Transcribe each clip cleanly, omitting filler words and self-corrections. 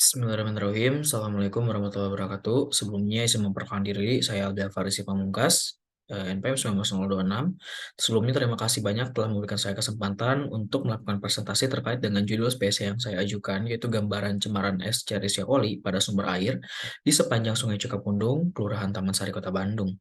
Bismillahirrahmanirrahim. Assalamualaikum warahmatullahi wabarakatuh. Sebelumnya saya memperkenalkan diri, saya Alda Farisi Pamungkas, NPM 19026. Sebelumnya terima kasih banyak telah memberikan saya kesempatan untuk melakukan presentasi terkait dengan judul spesies yang saya ajukan, yaitu gambaran cemaran Escherichia coli pada sumber air di sepanjang Sungai Cikapundung, Kelurahan Taman Sari, Kota Bandung.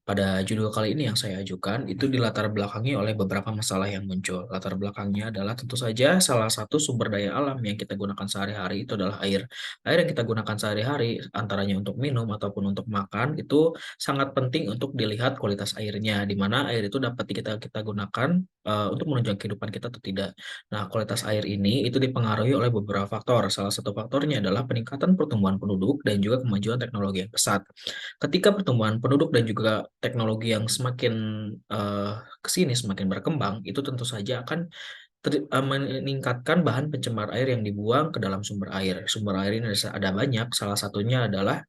Pada judul kali ini yang saya ajukan itu dilatar belakangi oleh beberapa masalah yang muncul. Latar belakangnya adalah tentu saja salah satu sumber daya alam yang kita gunakan sehari-hari itu adalah air. Air yang kita gunakan sehari-hari antaranya untuk minum ataupun untuk makan itu sangat penting untuk dilihat kualitas airnya, di mana air itu dapat kita gunakan untuk menunjang kehidupan kita atau tidak. Nah, kualitas air ini itu dipengaruhi oleh beberapa faktor. Salah satu faktornya adalah peningkatan pertumbuhan penduduk dan juga kemajuan teknologi yang pesat. Ketika pertumbuhan penduduk dan juga teknologi yang semakin ke sini semakin berkembang, itu tentu saja akan meningkatkan bahan pencemar air yang dibuang ke dalam sumber air. Sumber air ini ada banyak, salah satunya adalah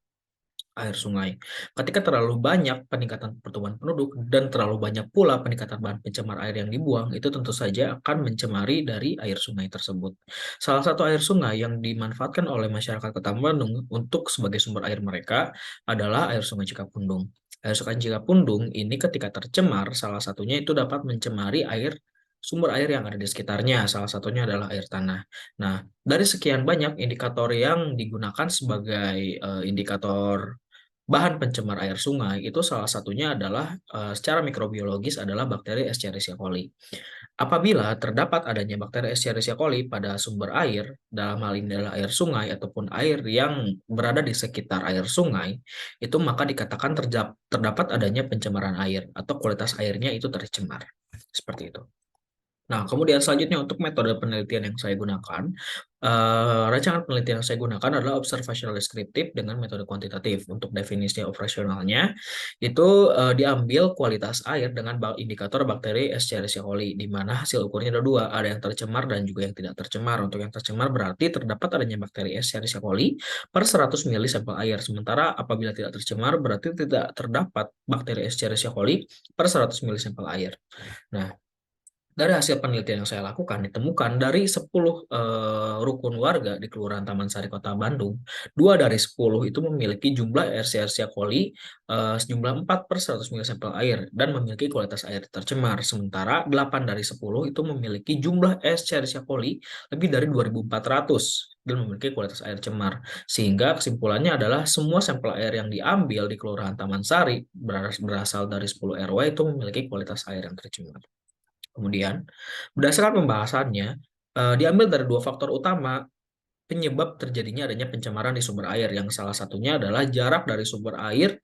air sungai. Ketika terlalu banyak peningkatan pertumbuhan penduduk dan terlalu banyak pula peningkatan bahan pencemar air yang dibuang, itu tentu saja akan mencemari dari air sungai tersebut. Salah satu air sungai yang dimanfaatkan oleh masyarakat Kota Bandung untuk sebagai sumber air mereka adalah air Sungai Cikapundung. Air Sungai Cikapundung ini ketika tercemar, salah satunya itu dapat mencemari sumber air yang ada di sekitarnya, salah satunya adalah air tanah. Nah, dari sekian banyak indikator yang digunakan sebagai indikator bahan pencemar air sungai itu salah satunya adalah secara mikrobiologis adalah bakteri Escherichia coli. Apabila terdapat adanya bakteri Escherichia coli pada sumber air, dalam hal ini adalah air sungai ataupun air yang berada di sekitar air sungai, itu maka dikatakan terdapat adanya pencemaran air atau kualitas airnya itu tercemar. Seperti itu. Nah, kemudian selanjutnya untuk metode penelitian yang saya gunakan, rancangan penelitian yang saya gunakan adalah observational descriptive dengan metode kuantitatif. Untuk definisi operasionalnya, itu diambil kualitas air dengan indikator bakteri Escherichia coli, di mana hasil ukurnya ada dua, ada yang tercemar dan juga yang tidak tercemar. Untuk yang tercemar berarti terdapat adanya bakteri Escherichia coli per 100 ml sampel air, sementara apabila tidak tercemar berarti tidak terdapat bakteri Escherichia coli per 100 ml sampel air. Nah, dari hasil penelitian yang saya lakukan, ditemukan dari 10 rukun warga di Kelurahan Taman Sari, Kota Bandung, 2 dari 10 itu memiliki jumlah Escherichia coli sejumlah 4 per 100 ml sampel air dan memiliki kualitas air tercemar. Sementara 8 dari 10 itu memiliki jumlah Escherichia coli lebih dari 2.400 dan memiliki kualitas air cemar. Sehingga kesimpulannya adalah semua sampel air yang diambil di Kelurahan Taman Sari berasal dari 10 RW itu memiliki kualitas air yang tercemar. Kemudian, berdasarkan pembahasannya, diambil dari dua faktor utama penyebab terjadinya adanya pencemaran di sumber air, yang salah satunya adalah jarak dari sumber air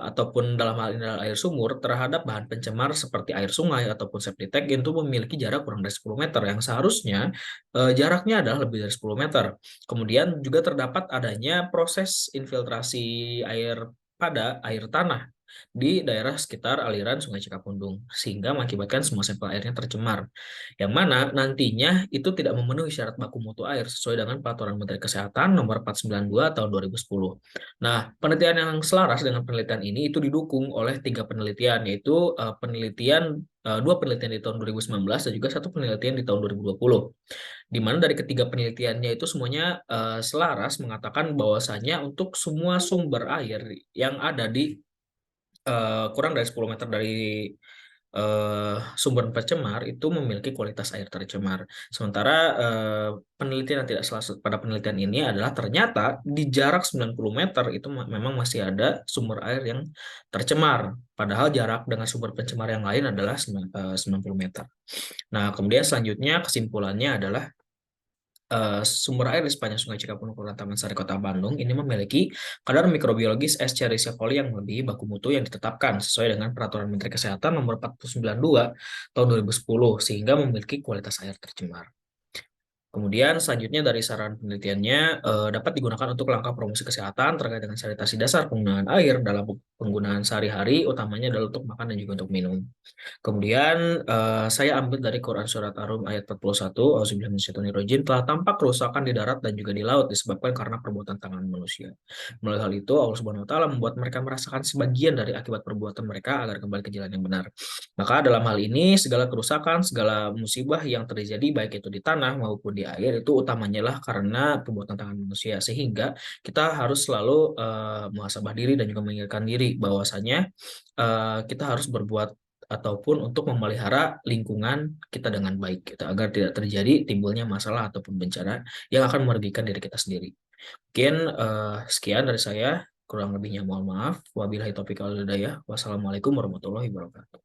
ataupun dalam hal ini adalah air sumur terhadap bahan pencemar seperti air sungai ataupun septic tank itu memiliki jarak kurang dari 10 meter, yang seharusnya jaraknya adalah lebih dari 10 meter. Kemudian juga terdapat adanya proses infiltrasi air pada air tanah di daerah sekitar aliran Sungai Cikapundung, sehingga mengakibatkan semua sampel airnya tercemar, yang mana nantinya itu tidak memenuhi syarat baku mutu air sesuai dengan Peraturan Menteri Kesehatan Nomor 492 Tahun 2010. Nah, penelitian yang selaras dengan penelitian ini itu didukung oleh 3 penelitian, yaitu dua penelitian di tahun 2019 dan juga satu penelitian di tahun 2020. Di mana dari ketiga penelitiannya itu semuanya selaras mengatakan bahwasanya untuk semua sumber air yang ada di kurang dari 10 meter dari sumber pencemar itu memiliki kualitas air tercemar. Sementara penelitian yang tidak pada penelitian ini adalah ternyata di jarak 90 meter itu memang masih ada sumber air yang tercemar. Padahal jarak dengan sumber pencemar yang lain adalah 90 meter. Nah, kemudian selanjutnya kesimpulannya adalah sumber air di sepanjang Sungai Cikapundung, Kelurahan Taman Sari, Kota Bandung ini memiliki kadar mikrobiologis Escherichia coli yang lebih baku mutu yang ditetapkan sesuai dengan Peraturan Menteri Kesehatan Nomor 492 Tahun 2010, sehingga memiliki kualitas air tercemar. Kemudian selanjutnya dari saran penelitiannya dapat digunakan untuk langkah promosi kesehatan terkait dengan sanitasi dasar penggunaan air dalam penggunaan sehari-hari, utamanya adalah untuk makan dan juga untuk minum. Kemudian saya ambil dari Quran Surat Ar-Rum ayat 41, Auzubillahi minasyaitonirrajim, telah tampak kerusakan di darat dan juga di laut disebabkan karena perbuatan tangan manusia. Melalui hal itu Allah Subhanahu wa taala membuat mereka merasakan sebagian dari akibat perbuatan mereka agar kembali ke jalan yang benar. Maka dalam hal ini segala kerusakan, segala musibah yang terjadi baik itu di tanah maupun di di air itu utamanya lah karena perbuatan tangan manusia. Sehingga kita harus selalu, muhasabah diri dan juga mengingatkan diri bahwasanya, kita harus berbuat ataupun untuk memelihara lingkungan kita dengan baik gitu, agar tidak terjadi timbulnya masalah ataupun bencana yang akan merugikan diri kita sendiri. Mungkin, sekian dari saya, kurang lebihnya mohon maaf. Wabillahi taufiq wal hidayah. Wassalamualaikum warahmatullahi wabarakatuh.